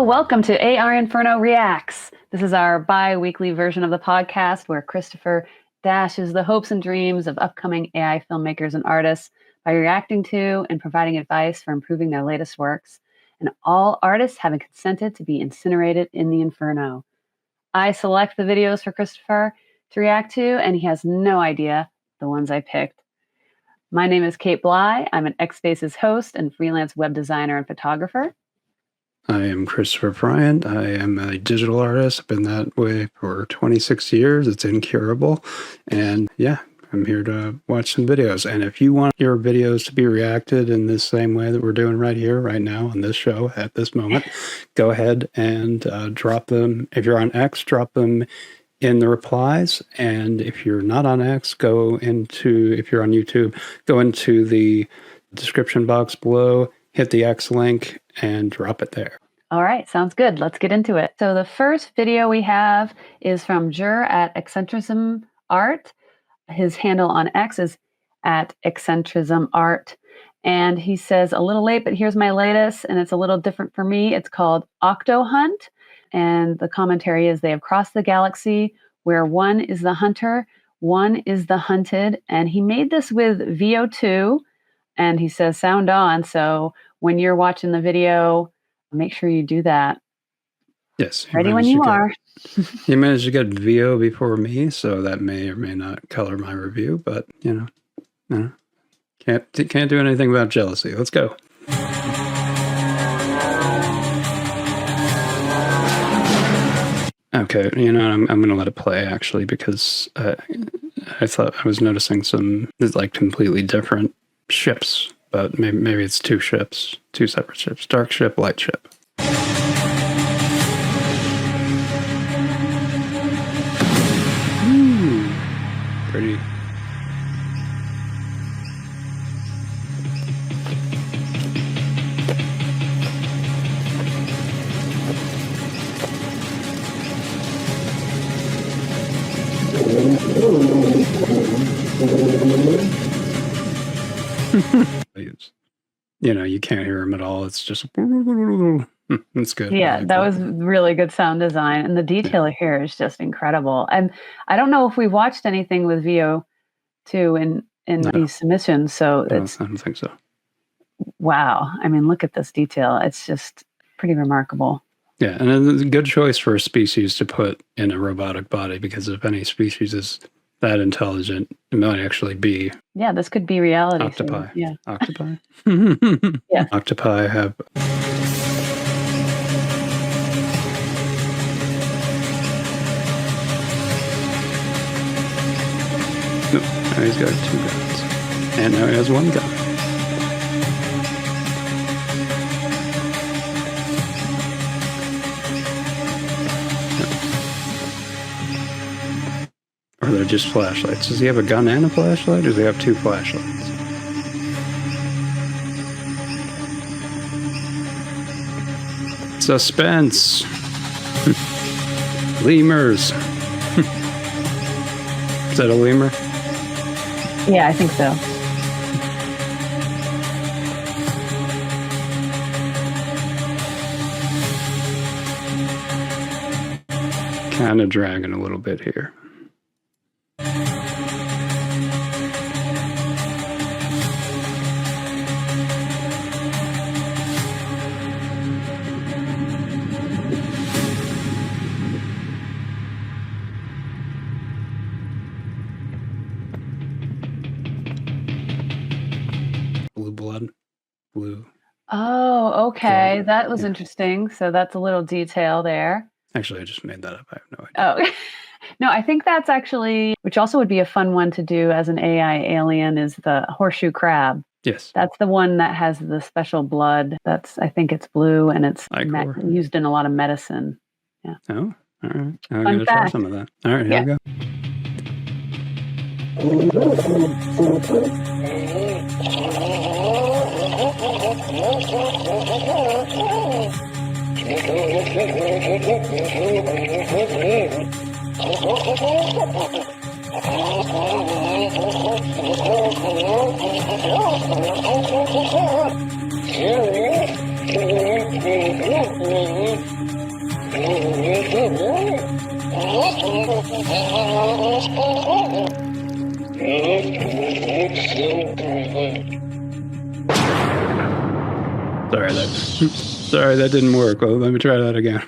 welcome to AI Inferno Reacts. This is our bi-weekly version of the podcast where Christopher dashes the hopes and dreams of upcoming AI filmmakers and artists by reacting to and providing advice for improving their latest works. And all artists having consented to be incinerated in the Inferno. I select the videos for Christopher to react to, and he has no idea the ones I picked. My name is Cate Bligh. I'm an X-Spaces host and freelance web designer and photographer. I am Christopher Fryant. I am a digital artist. I've been that way for 26 years. It's incurable. And yeah, I'm here to watch some videos. And if you want your videos to be reacted in this same way that we're doing right here, right now, on this show, at this moment, go ahead and drop them. If you're on X, drop them in the replies. And if you're not on X, if you're on YouTube, go into the description box below, hit the X link, and drop it there. All right, sounds good. Let's get into it. So the first video we have is from Jur at Eccentricism Art. His handle on X is at Eccentricism Art. And he says, a little late, but here's my latest, and it's a little different for me. It's called OctoHunt. And the commentary is they have crossed the galaxy where one is the hunter, one is the hunted. And he made this with VO2. And he says, sound on. So when you're watching the video, make sure you do that. Yes. Ready when you are. You managed to get VO before me, so that may or may not color my review, but, can't do anything about jealousy. Let's go. Okay, I'm going to let it play, actually, because I thought I was noticing some, completely different ships, but maybe it's two separate ships. Dark ship, light ship. Pretty. You can't hear him at all. It's just it's good. Yeah, that was really good sound design, and the detail here is just incredible. And I don't know if we watched anything with VO2 in these submissions, so I don't think so. Wow. I mean, look at this detail. It's just pretty remarkable. Yeah, and it's a good choice for a species to put in a robotic body, because if any species is that intelligent, it might actually be. Yeah, this could be reality. Octopi. So, yeah. Octopi? Yeah. Octopi have. Nope, now he's got 2 guns. And now he has 1 gun. Or they're just flashlights. Does he have a gun and a flashlight, or does he have 2 flashlights? Suspense. Lemurs. Is that a lemur? Yeah, I think so. Kind of dragging a little bit here. Blue. Oh, okay. That was interesting. So that's a little detail there. Actually, I just made that up. I have no idea. Oh, no, I think that's actually, which also would be a fun one to do as an AI alien, is the horseshoe crab. Yes. That's the one that has the special blood. I think it's blue, and it's used in a lot of medicine. Yeah. Oh, all right. I'm going to try some of that. All right, here we go. Sorry, that didn't work. Well, let me try that again.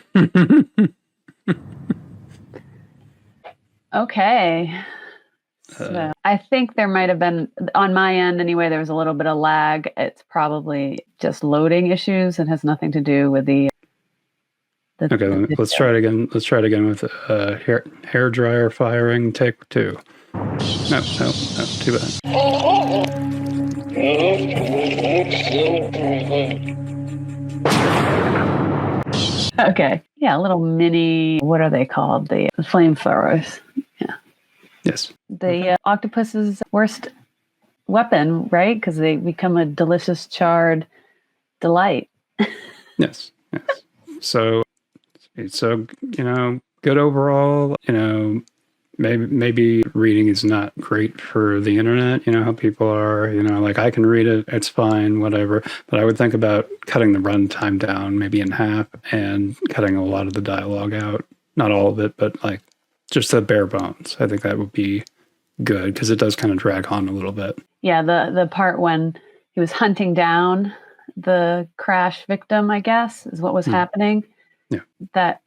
Okay. So I think there might have been, on my end anyway, there was a little bit of lag. It's probably just loading issues and has nothing to do with the okay, let's try it again. Let's try it again with hair dryer firing, take 2. No, too bad. Okay. Yeah, a little mini, what are they called? The flamethrowers. Yeah. Yes. The octopus's worst weapon, right? Because they become a delicious charred delight. Yes. So, good overall. Maybe reading is not great for the internet. You know how people are. Like I can read it, it's fine, whatever. But I would think about cutting the runtime down, maybe in half, and cutting a lot of the dialogue out. Not all of it, but like just the bare bones. I think that would be good because it does kind of drag on a little bit. Yeah, the part when he was hunting down the crash victim, I guess, is what was happening. Yeah. That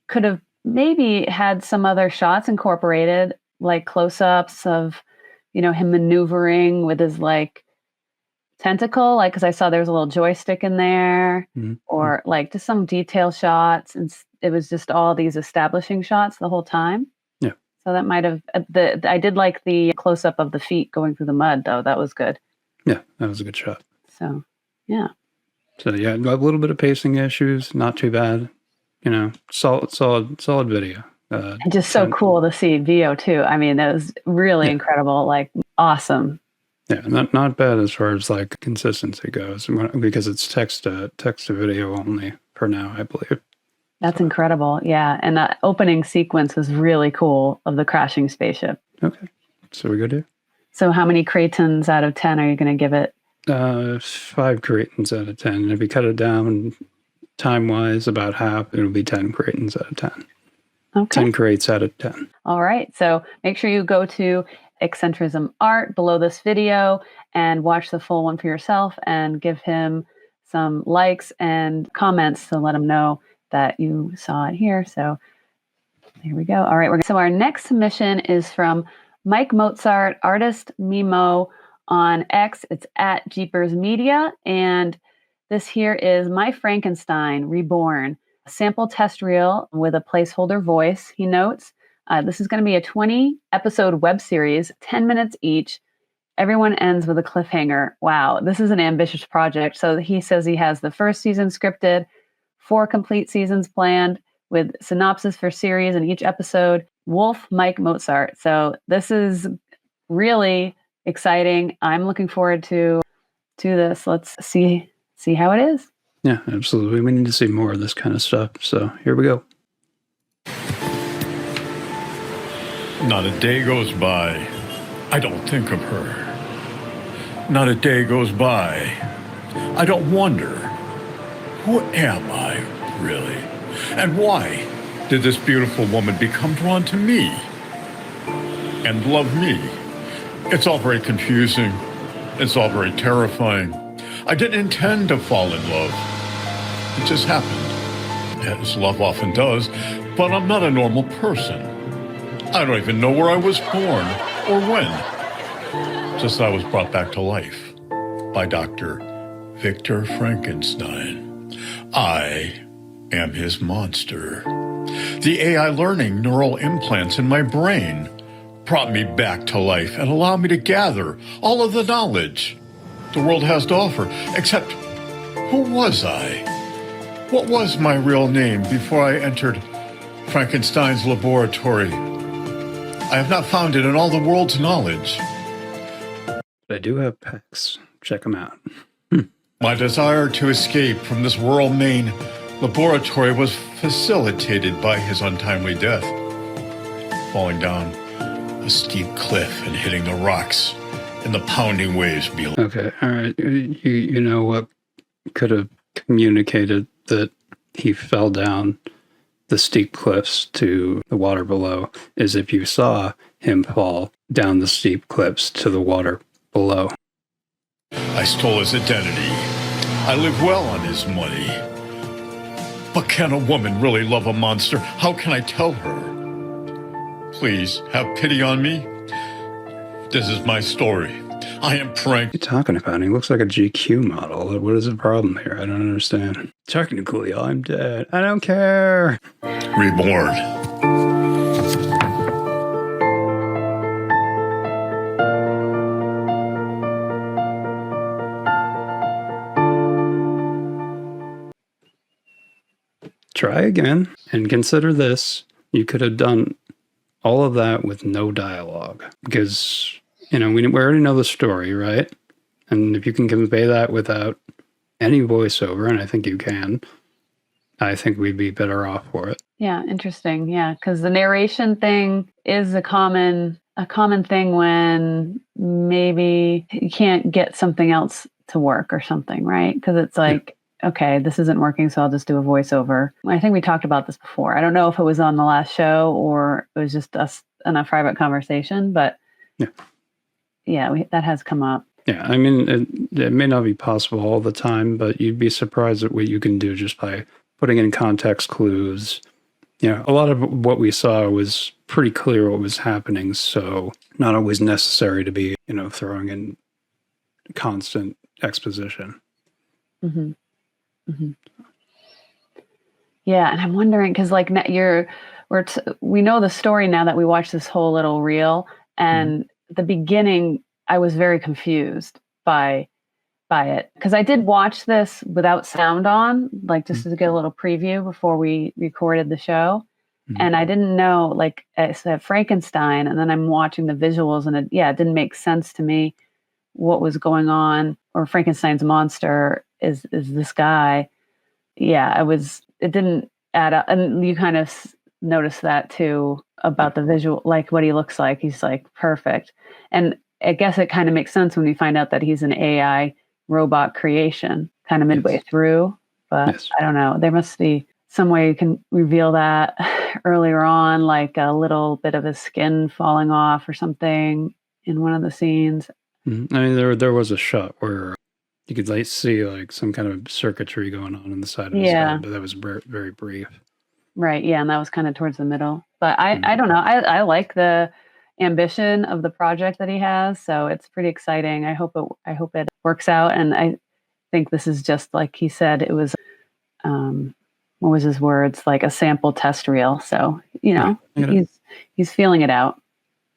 could have maybe had some other shots incorporated, like close-ups of, him maneuvering with his like tentacle, like, because I saw there was a little joystick in there, or like just some detail shots, and it was just all these establishing shots the whole time. Yeah. So that might have I did like the close-up of the feet going through the mud, though. That was good. Yeah, that was a good shot. So, yeah. So yeah, a little bit of pacing issues, not too bad. Solid video. And just so cool to see VO2. I mean, that was really incredible, like awesome. Yeah, not bad as far as like consistency goes, because it's text to video only for now, I believe. That's incredible. Yeah, and that opening sequence was really cool of the crashing spaceship. Okay, so we good here. So how many cretins out of 10 are you going to give it? 5 cretins out of 10. And if you cut it down time-wise, about half, it'll be 10 cretins out of 10. Okay. 10 crates out of 10. All right. So make sure you go to Eccentricism Art below this video and watch the full one for yourself and give him some likes and comments to let him know that you saw it here. So here we go. All right. So our next submission is from Mike Mozart, artist Mimo on X. It's at Jeepers Media. And this here is My Frankenstein Reborn, a sample test reel with a placeholder voice, he notes. This is going to be a 20-episode web series, 10 minutes each. Everyone ends with a cliffhanger. Wow, this is an ambitious project. So he says he has the first season scripted, 4 complete seasons planned with synopsis for series in each episode. Wolf Mike Mozart. So this is really exciting. I'm looking forward to this. Let's see how it is. Yeah, absolutely. We need to see more of this kind of stuff. So here we go. Not a day goes by I don't think of her. Not a day goes by I don't wonder, who am I really? And why did this beautiful woman become drawn to me and love me? It's all very confusing. It's all very terrifying. I didn't intend to fall in love. It just happened, as love often does, but I'm not a normal person. I don't even know where I was born or when. Just that I was brought back to life by Dr. Victor Frankenstein. I am his monster. The AI learning neural implants in my brain brought me back to life and allowed me to gather all of the knowledge the world has to offer. Except, who was I? What was my real name before I entered Frankenstein's laboratory? I have not found it in all the world's knowledge. I do have pecs. Check them out. My desire to escape from this rural Maine laboratory was facilitated by his untimely death, falling down a steep cliff and hitting the rocks and the pounding waves below. Okay, all right. You know what could have communicated that he fell down the steep cliffs to the water below is if you saw him fall down the steep cliffs to the water below. I stole his identity. I live well on his money. But can a woman really love a monster? How can I tell her? Please, have pity on me. This is my story. I am Frank. What are you talking about? He looks like a GQ model. What is the problem here? I don't understand. Technically, I'm dead. I don't care. Reborn. Try again and consider this. You could have done all of that with no dialogue because, we already know the story, right? And if you can convey that without any voiceover, and I think you can, I think we'd be better off for it. Yeah, interesting. Yeah, because the narration thing is a common thing when maybe you can't get something else to work or something, right? Because it's like, okay, this isn't working, so I'll just do a voiceover. I think we talked about this before. I don't know if it was on the last show or it was just us in a private conversation, but that has come up. Yeah, I mean, it may not be possible all the time, but you'd be surprised at what you can do just by putting in context clues. A lot of what we saw was pretty clear what was happening, so not always necessary to be, throwing in constant exposition. Mm-hmm. Mm-hmm. Yeah, and I'm wondering because we know the story now that we watched this whole little reel, and the beginning I was very confused by it because I did watch this without sound on, just to get a little preview before we recorded the show, and I didn't know I said Frankenstein, and then I'm watching the visuals, and it didn't make sense to me what was going on, or Frankenstein's monster is this guy. It didn't add up. And you kind of notice that too about the visual, what he looks like. He's perfect. And I guess it kind of makes sense when we find out that he's an AI robot creation kind of midway through. But I don't know. There must be some way you can reveal that earlier on, a little bit of his skin falling off or something in one of the scenes. I mean, there was a shot where you could see some kind of circuitry going on the side of his head, but that was very brief. Right. Yeah, and that was kind of towards the middle. But I don't know. I like the ambition of the project that he has, so it's pretty exciting. I hope it works out, and I think this is just like he said. It was what was his words? A sample test reel. So he's feeling it out.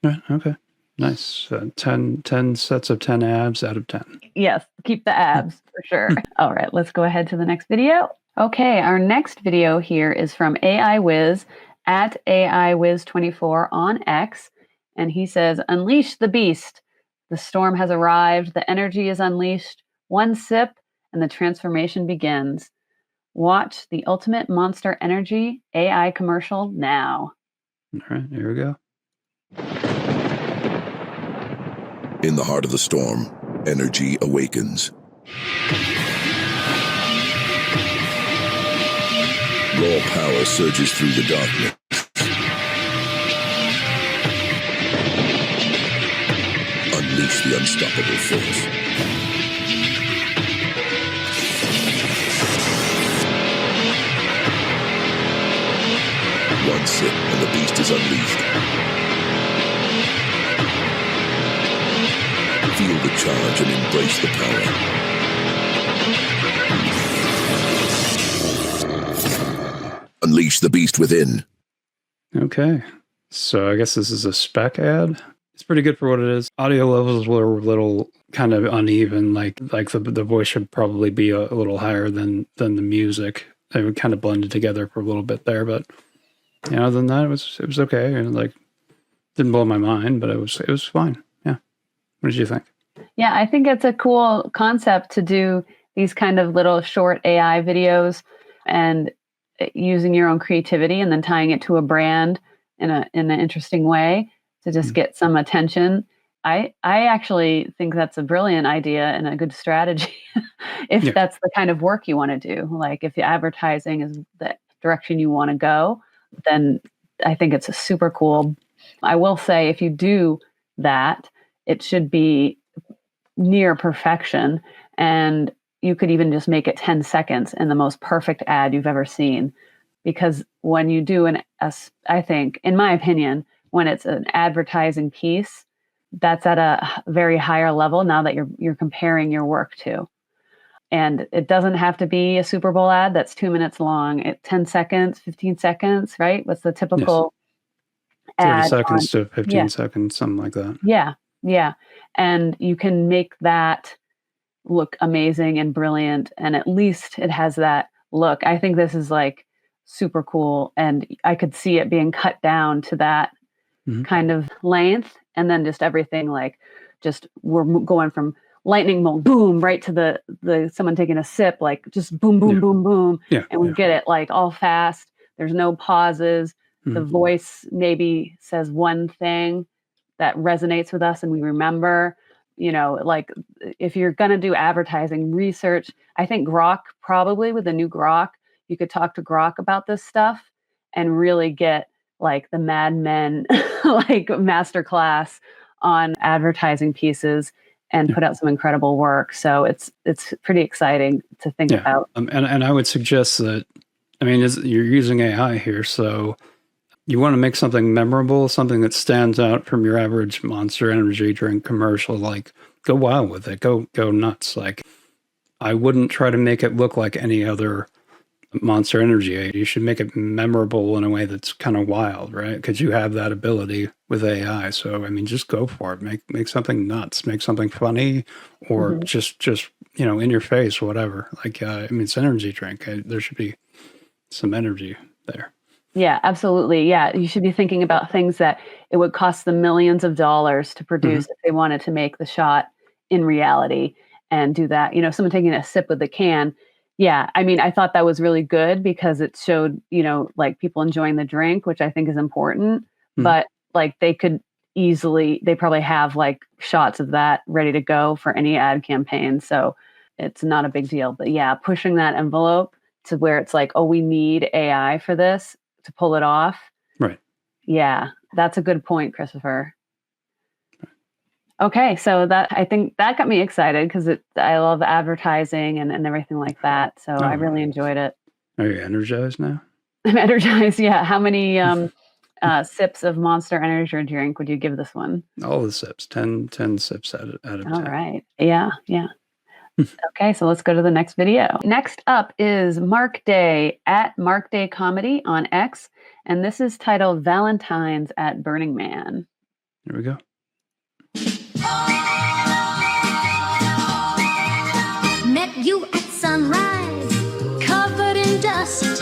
Yeah, okay. Nice. 10 sets of 10 abs out of 10. Yes, keep the abs for sure. All right, let's go ahead to the next video. Okay, our next video here is from AI Wiz at AI Wiz 24 on X. And he says, "Unleash the beast. The storm has arrived. The energy is unleashed. One sip and the transformation begins. Watch the Ultimate Monster Energy AI commercial now." All right, here we go. In the heart of the storm, energy awakens. Raw power surges through the darkness. Unleash the unstoppable force. One sip and the beast is unleashed. Feel the charge and embrace the power. Unleash the beast within. Okay, so I guess this is a spec ad. It's pretty good for what it is. Audio levels were a little kind of uneven. The voice should probably be a little higher than the music. They would kind of blended together for a little bit there, but other than that, it was okay. And didn't blow my mind, but it was fine. Yeah. What did you think? Yeah, I think it's a cool concept to do these kind of little short AI videos and using your own creativity and then tying it to a brand in an interesting way to just get some attention. I actually think that's a brilliant idea and a good strategy if that's the kind of work you want to do. If the advertising is the direction you want to go, then I think it's a super cool. I will say if you do that, it should be near perfection. And you could even just make it 10 seconds in the most perfect ad you've ever seen. Because when you do I think, in my opinion, when it's an advertising piece, that's at a very higher level now that you're comparing your work to. And it doesn't have to be a Super Bowl ad that's 2 minutes long. 10 seconds, 15 seconds, right? What's the typical ad? 30 seconds to 15 seconds, something like that. Yeah, yeah. And you can make that look amazing and brilliant. And at least it has that look. I think this is like super cool. And I could see it being cut down to that kind of length. And then just everything we're going from lightning bolt, boom, right to the someone taking a sip, like just boom, boom, boom, boom. Yeah, and we get it like all fast. There's no pauses. The voice maybe says one thing that resonates with us and we remember, like if you're going to do advertising research, I think Grok, probably with the new Grok, you could talk to Grok about this stuff and really get like the Mad Men, like masterclass on advertising pieces and put out some incredible work. So it's pretty exciting to think about. And I would suggest that, you're using AI here, so you want to make something memorable, something that stands out from your average Monster Energy drink commercial. Like, go wild with it. Go nuts. Like, I wouldn't try to make it look like any other Monster Energy. You should make it memorable in a way that's kind of wild, right? Because you have that ability with AI. So, just go for it. Make something nuts. Make something funny, or just in your face, whatever. Like, it's an energy drink. There should be some energy there. Yeah, absolutely. Yeah, you should be thinking about things that it would cost them millions of dollars to produce if they wanted to make the shot in reality and do that. Someone taking a sip with the can. Yeah, I thought that was really good because it showed, like people enjoying the drink, which I think is important. But like they probably have like shots of that ready to go for any ad campaign. So it's not a big deal. But yeah, pushing that envelope to where it's like, oh, we need AI for this to pull it off. Right. Yeah, that's a good point, Christopher. Okay, so I think that got me excited because I love advertising and everything like that. So I really enjoyed it. Are you energized now? I'm energized, yeah. How many sips of Monster Energy drink would you give this one? All the sips, 10 sips out of 10. All right, yeah. Okay, so let's go to the next video. Next up is Mark Day at Mark Day Comedy on X, and this is titled Valentine's at Burning Man. Here we go. Met you at sunrise, covered in dust.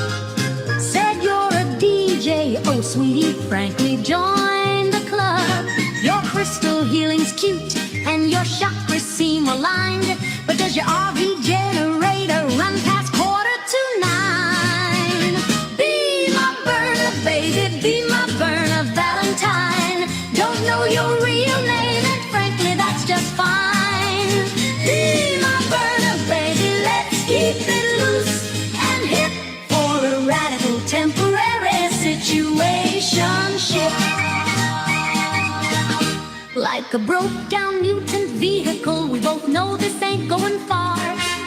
Said you're a DJ, oh sweetie, frankly join the club. Your crystal healing's cute and your chakras seem aligned, but does your RV generator run past 8:45? Be my burner, baby, be my burner, Valentine. Don't know your real name, and frankly, that's just fine. Be my burner, baby, let's keep it loose and hip for a radical temporary situationship. Like a broke down mutant vehicle, we both know this ain't going far.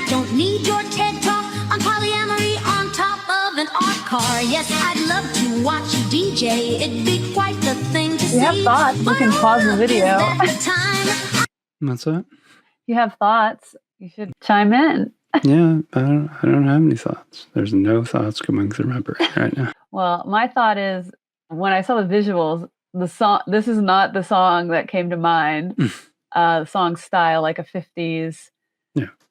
Don't need your TED talk on polyamory on top of an art car. Yes, I'd love to watch you DJ. It'd be quite the thing to see. You have thoughts, you can pause the video. What's that? You have thoughts, you should chime in. Yeah, I don't have any thoughts. There's no thoughts coming through my brain right now. Well, my thought is when I saw the visuals, this is not the song that came to mind. Song style, like a 50s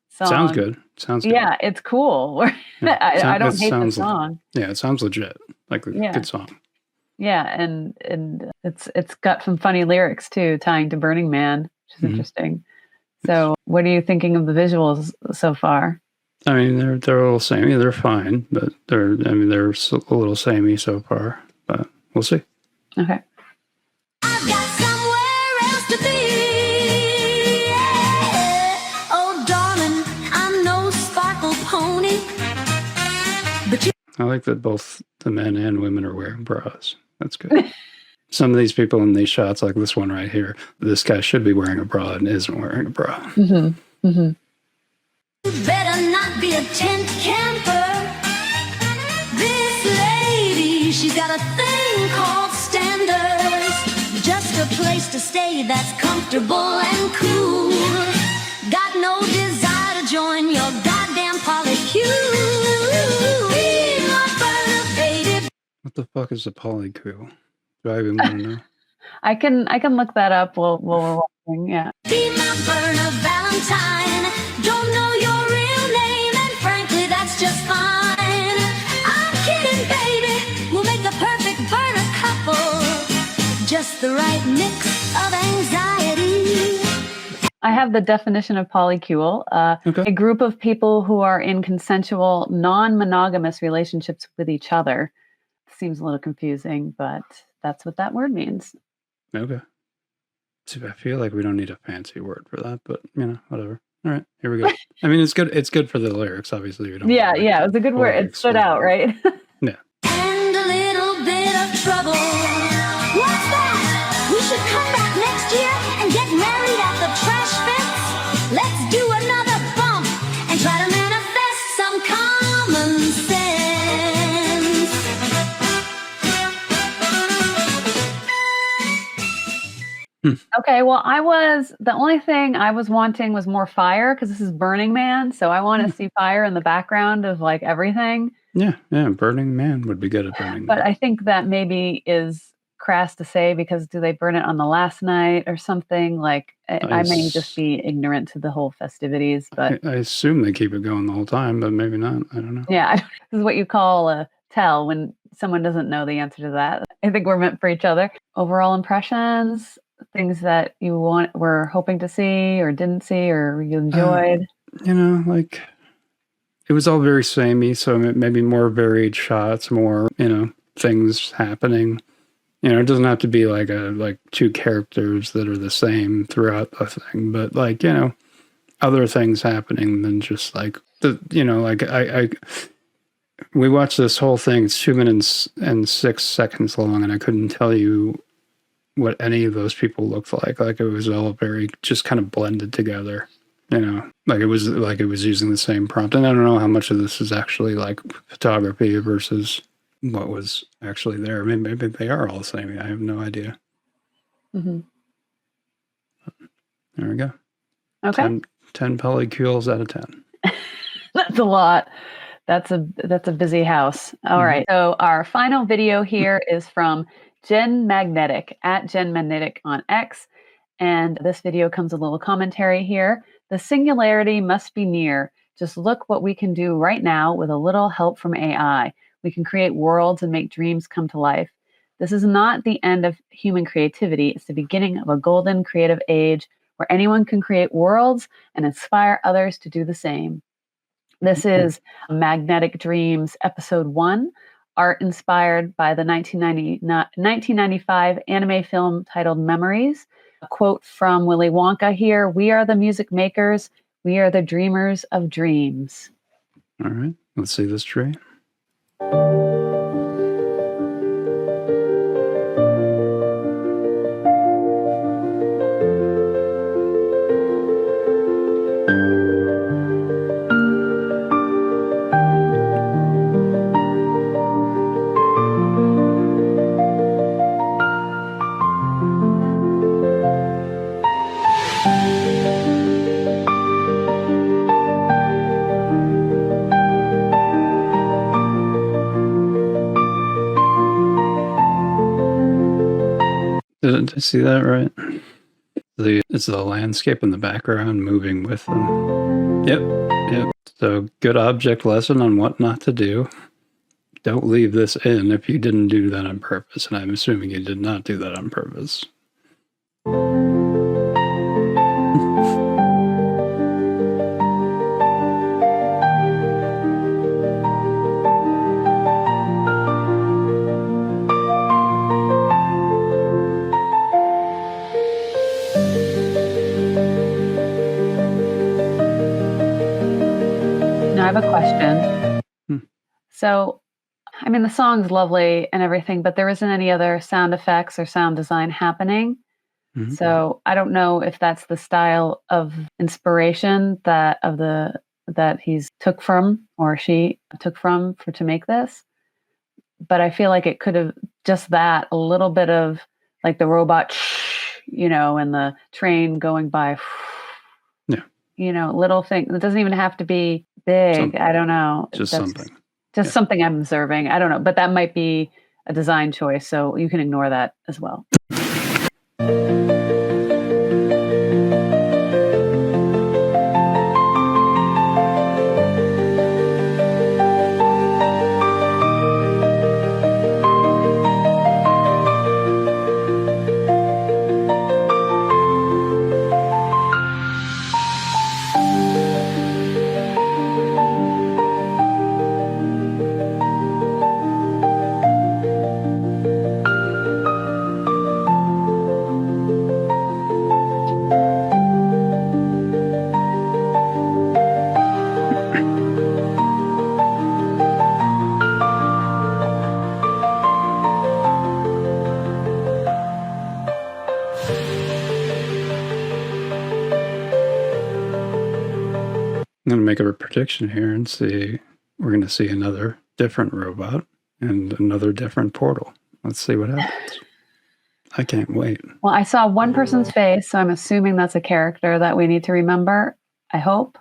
song. Sounds good. Yeah, it's cool. I don't hate the song. It sounds legit. Like a good song. Yeah, and it's got some funny lyrics too, tying to Burning Man, which is interesting. So, what are you thinking of the visuals so far? They're a little samey. They're fine, but they're a little samey so far. But we'll see. Okay. I've got somewhere else to be. Yeah. Oh, darling, I'm no sparkle pony. But I like that both the men and women are wearing bras. That's good. Some of these people in these shots, like this one right here, this guy should be wearing a bra and isn't wearing a bra. Mm-hmm. Mm-hmm. Better not be a tent camper. This lady, she's got a thing called standards. Just a place to stay that's comfortable and cool. Got no desire to join your goddamn polycule. Be my burner, baby. What the fuck is a polycule? Do I even want to know? I can look that up while we're watching. Yeah. Be my burner, Valentine. Don't know your real name, and frankly, that's just fine. I'm kidding, baby. We'll make the perfect burner couple. Just the right mix of anxiety. I have the definition of polycule. Okay. A group of people who are in consensual, non-monogamous relationships with each other. Seems a little confusing, but that's what that word means. Okay. See, I feel like we don't need a fancy word for that, but whatever. All right, here we go. I mean, it's good. It's good for the lyrics. Obviously, we don't. Yeah, it was a good word. It stood out, right? Yeah. And a little bit of trouble. What's that? We should come back next year and get married at the trash fence. Let's do another bump and try to manifest some common sense. Okay, well, the only thing I was wanting was more fire because this is Burning Man, so I want to see fire in the background of like everything. Yeah, Burning Man would be good at Burning Man. But I think that maybe is crass to say because do they burn it on the last night or something? Like I may just be ignorant to the whole festivities, but I assume they keep it going the whole time, but maybe not. I don't know. Yeah, this is what you call a tell when someone doesn't know the answer to that. I think we're meant for each other. Overall impressions. Things that you were hoping to see or didn't see or you enjoyed? Like it was all very samey, so maybe more varied shots, more, things happening. It doesn't have to be like two characters that are the same throughout the thing, but like, other things happening than just like we watched this whole thing. It's 2 minutes and 6 seconds long, and I couldn't tell you what any of those people looked like. Like it was all very just kind of blended together, like it was using the same prompt. And I don't know how much of this is actually like photography versus what was actually there. I mean, maybe they are all the same. I have no idea. Mm-hmm. There we go. Okay. 10 polycules out of 10. That's a lot. That's a busy house. All right. So our final video here is from Jen Magnetic at Jen Magnetic on X. And this video comes with a little commentary here. The singularity must be near. Just look what we can do right now with a little help from AI. We can create worlds and make dreams come to life. This is not the end of human creativity. It's the beginning of a golden creative age where anyone can create worlds and inspire others to do the same. This is Magnetic Dreams Episode 1. Art inspired by the 1995 anime film titled Memories. A quote from Willy Wonka here: "We are the music makers. We are the dreamers of dreams." All right, let's see this tree. Did I see that right? It's the landscape in the background moving with them. Yep. So good object lesson on what not to do. Don't leave this in if you didn't do that on purpose. And I'm assuming you did not do that on purpose. Now I have a question. So I mean, the song's lovely and everything, but there isn't any other sound effects or sound design happening. Mhm. So I don't know if that's the style of inspiration that he's took from or she took from for to make this. But I feel like it could have just that a little bit of like the robot, and the train going by, Yeah. Little thing. It doesn't even have to be big. I don't know. Just That's something. just something I'm observing. I don't know, but that might be a design choice, so you can ignore that as well. I'm going to make a prediction here and see. We're going to see another different robot and another different portal. Let's see what happens. I can't wait. Well, I saw one person's face, so I'm assuming that's a character that we need to remember. I hope.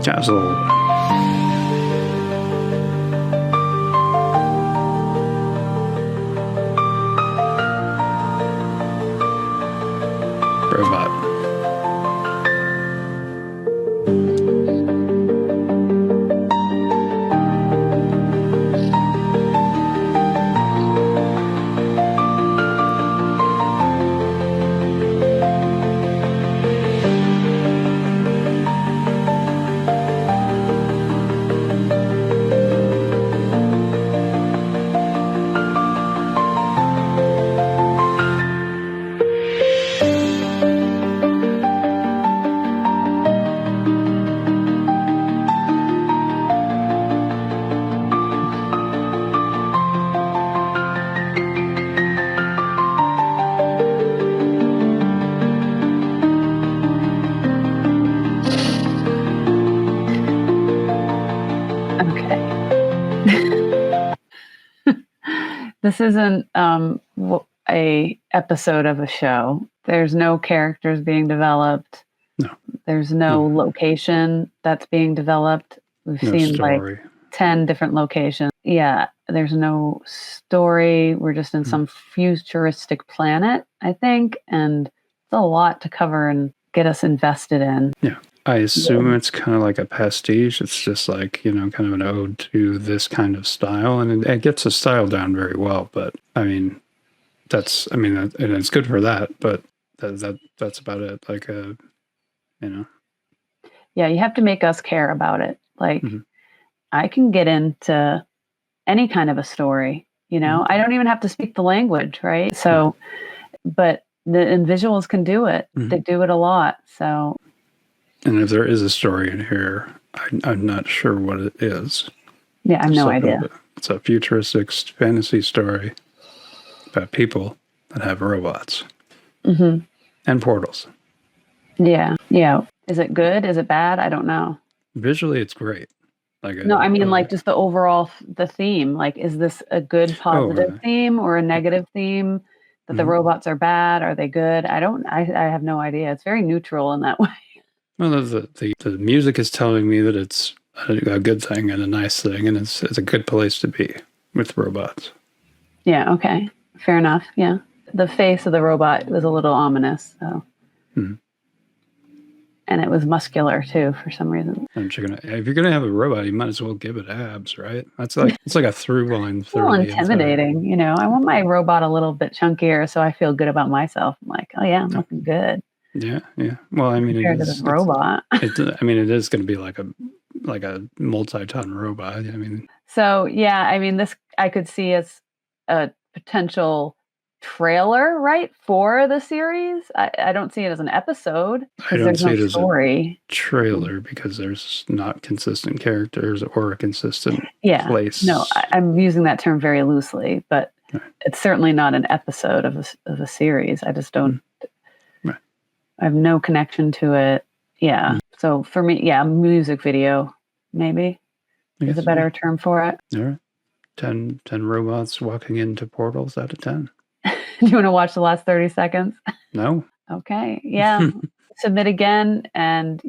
Castle. Robot. This isn't a episode of a show. There's no characters being developed. No. There's no location that's being developed. We've seen story. like 10 different locations. Yeah, there's no story. We're just in some futuristic planet, I think, and it's a lot to cover and get us invested in. Yeah. I assume it's kind of like a pastiche. It's just like, kind of an ode to this kind of style. And it gets the style down very well. But, and it's good for that. But that's about it. Like, Yeah, you have to make us care about it. Like, I can get into any kind of a story, I don't even have to speak the language, right? So, but and visuals can do it. They do it a lot. So. And if there is a story in here, I'm not sure what it is. Yeah, I have no idea. It's a futuristic fantasy story about people that have robots and portals. Yeah. Is it good? Is it bad? I don't know. Visually, it's great. No, I mean, like just the overall the theme. Like, is this a good positive theme or a negative theme? That the robots are bad? Are they good? I have no idea. It's very neutral in that way. Well, the music is telling me that it's a good thing and a nice thing, and it's a good place to be with robots. Yeah, okay. Fair enough, yeah. The face of the robot was a little ominous, so. And it was muscular, too, for some reason. If you're gonna have a robot, you might as well give it abs, right? It's like a through line. It's a little intimidating, I want my robot a little bit chunkier so I feel good about myself. I'm like, oh yeah, I'm looking good. Yeah. Well, compared to this robot. It is going to be like a multi-ton robot. So yeah, this I could see as a potential trailer, right, for the series. I don't see it as an episode I because don't there's see no it as a story. trailer because there's not consistent characters or a consistent Yeah. place. No, I'm using that term very loosely, but Right. it's certainly not an episode of a series. I just don't. Right. I have no connection to it. Yeah. So for me, yeah, music video maybe I is guess, a better term for it. All right. 10 robots walking into portals out of 10. Do you want to watch the last 30 seconds? No. Okay. Yeah. Submit again. And,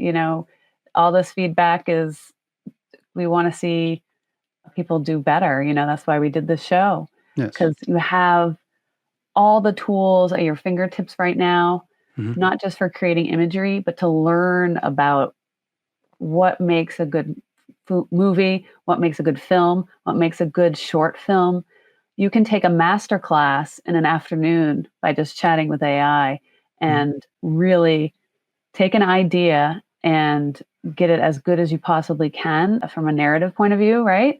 all this feedback is we want to see people do better. That's why we did this show. Yes. Because you have all the tools at your fingertips right now, not just for creating imagery, but to learn about what makes a good movie, what makes a good film, what makes a good short film. You can take a master class in an afternoon by just chatting with AI and really take an idea and get it as good as you possibly can from a narrative point of view, right?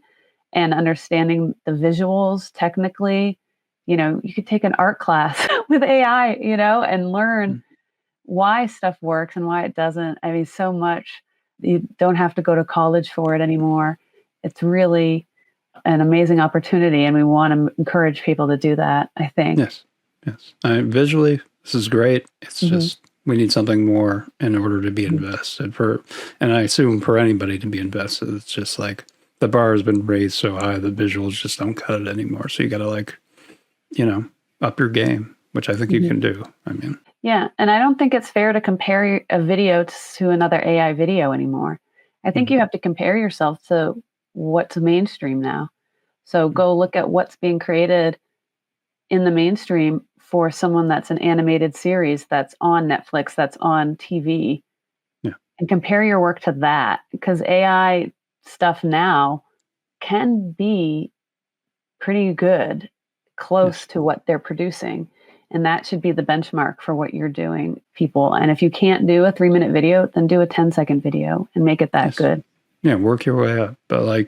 And understanding the visuals technically. You could take an art class with AI, and learn why stuff works and why it doesn't. I mean, so much. You don't have to go to college for it anymore. It's really an amazing opportunity, and we want to encourage people to do that, I think. Yes. Visually, this is great. It's just we need something more in order to be invested and I assume for anybody to be invested, it's just like the bar has been raised so high, the visuals just don't cut it anymore. So you got to up your game, which I think you can do. I mean, yeah. And I don't think it's fair to compare a video to another AI video anymore. I think you have to compare yourself to what's mainstream now. So go look at what's being created in the mainstream for someone that's an animated series that's on Netflix, that's on TV, and compare your work to that. Because AI stuff now can be pretty good, close to what they're producing. And that should be the benchmark for what you're doing, people. And if you can't do a 3-minute video, then do a 10-second video and make it that good. Yeah, work your way up. But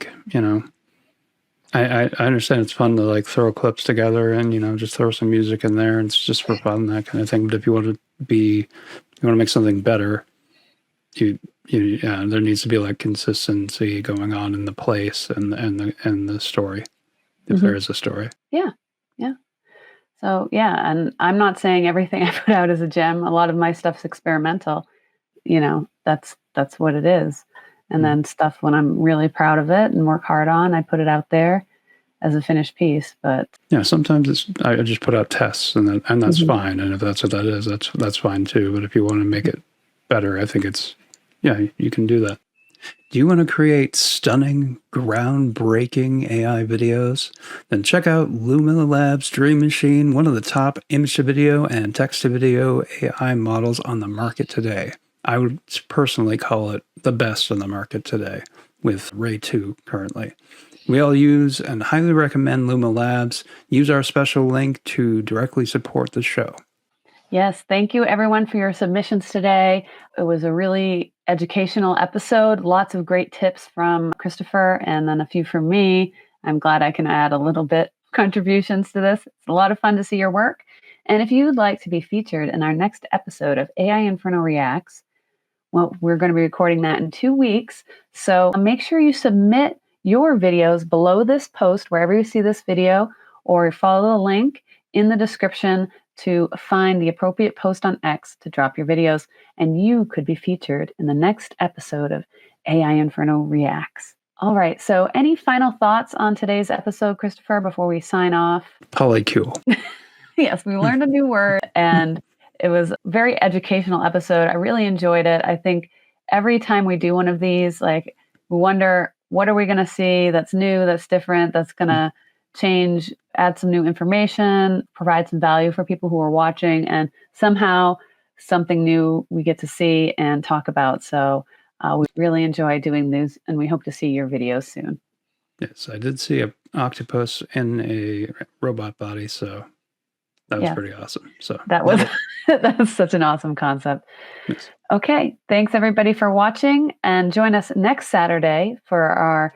I understand it's fun to throw clips together and just throw some music in there, and it's just for fun, that kind of thing. But if you want to make something better, there needs to be consistency going on in the place and the story, if there is a story. Yeah. So and I'm not saying everything I put out is a gem. A lot of my stuff's experimental. That's what it is. And then stuff when I'm really proud of it and work hard on, I put it out there as a finished piece. But sometimes I just put out tests, and that's fine. And if that's what that is, that's fine too. But if you want to make it better, I think you can do that. Do you want to create stunning, groundbreaking AI videos? Then check out Luma Labs Dream Machine, one of the top image-to-video and text-to-video AI models on the market today. I would personally call it the best on the market today, with Ray 2 currently. We all use and highly recommend Luma Labs. Use our special link to directly support the show. Yes, thank you everyone for your submissions today. It was a really educational episode. Lots of great tips from Christopher and then a few from me. I'm glad I can add a little bit contributions to this. It's a lot of fun to see your work. And if you'd like to be featured in our next episode of AI Inferno Reacts, well, we're going to be recording that in 2 weeks. So make sure you submit your videos below this post, wherever you see this video, or follow the link in the description to find the appropriate post on X to drop your videos, and you could be featured in the next episode of AI Inferno Reacts. All right, so any final thoughts on today's episode, Christopher, before we sign off? Polycule. Yes, we learned a new word, and it was a very educational episode. I really enjoyed it. I think every time we do one of these, we wonder, what are we going to see that's new, that's different, that's going to change, add some new information, provide some value for people who are watching, and somehow something new we get to see and talk about. So we really enjoy doing these, and we hope to see your videos soon. Yes, I did see an octopus in a robot body, so that was pretty awesome. So that was such an awesome concept. Yes. Okay, thanks everybody for watching, and join us next Saturday for our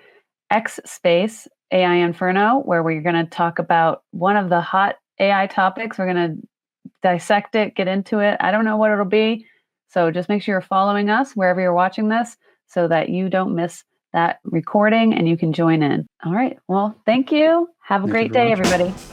X Space AI Inferno, where we're going to talk about one of the hot AI topics. We're going to dissect it, get into it. I don't know what it'll be. So just make sure you're following us wherever you're watching this so that you don't miss that recording and you can join in. All right. Well, thank you. Have a Thank you great for day, watching. everybody.